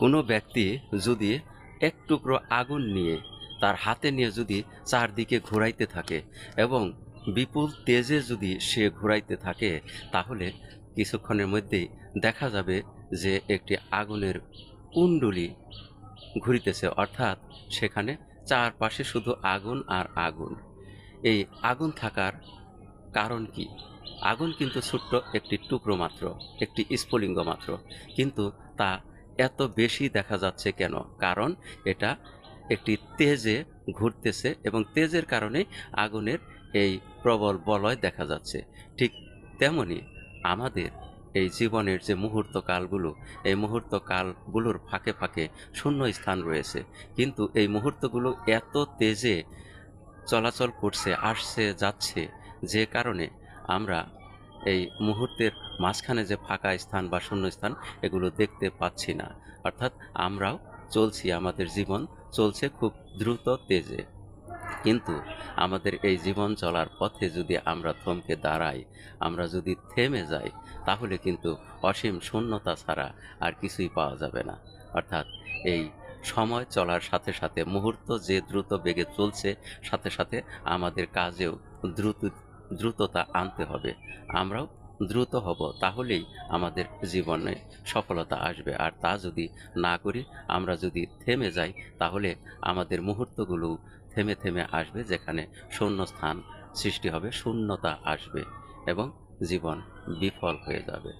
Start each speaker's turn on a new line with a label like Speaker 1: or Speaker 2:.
Speaker 1: কোনো ব্যক্তি যদি এক টুকরো আগুন নিয়ে তার হাতে নিয়ে যদি চারদিকে ঘোরাইতে থাকে এবং বিপুল তেজে যদি সে ঘোরাইতে থাকে, তাহলে কিছুক্ষণের মধ্যেই দেখা যাবে যে একটি আগুনের কুণ্ডলী ঘুরিতেছে, অর্থাৎ সেখানে চারপাশে শুধু আগুন আর আগুন। এই আগুন থাকার কারণ কি? আগুন কিন্তু ছোট্ট একটি টুকরো মাত্র, একটি স্ফুলিঙ্গ মাত্র, কিন্তু তা এত বেশি দেখা যাচ্ছে কেন? কারণ এটা একটি তেজে ঘুরতেছে এবং তেজের কারণে আগুনের এই প্রবল বলয় দেখা যাচ্ছে। ঠিক তেমনি আমাদের এই জীবনের যে মুহূর্তকালগুলো, এই মুহূর্তকালগুলোর ফাঁকে ফাঁকে শূন্য স্থান রয়েছে, কিন্তু এই মুহূর্তগুলো এত তেজে চলাচল করছে, আসছে, যাচ্ছে, যে কারণে আমরা এই মুহূর্তের মাঝখানে যে ফাঁকা স্থান বা শূন্যস্থান এগুলো দেখতে পাচ্ছি না। অর্থাৎ আমরাও চলছি, আমাদের জীবন চলছে খুব দ্রুত তেজে। কিন্তু আমাদের এই জীবন চলার পথে যদি আমরা থমকে দাঁড়াই, আমরা যদি থেমে যাই, তাহলে কিন্তু অসীম শূন্যতা ছাড়া আর কিছুই পাওয়া যাবে না। অর্থাৎ এই সময় চলার সাথে সাথে মুহূর্ত যে দ্রুত বেগে চলছে, সাথে সাথে আমাদের কাজেও দ্রুত দ্রুততা আনতে হবে। আমরাও দ্রুত হব, তাহলেই আমাদের জীবনে সফলতা আসবে। আর তা যদি না করি, আমরা যদি থেমে যাই, তাহলে আমাদের মুহূর্তগুলো থেমে থেমে আসবে, যেখানে শূন্যস্থান সৃষ্টি হবে, শূন্যতা আসবে এবং জীবন বিফল হয়ে যাবে।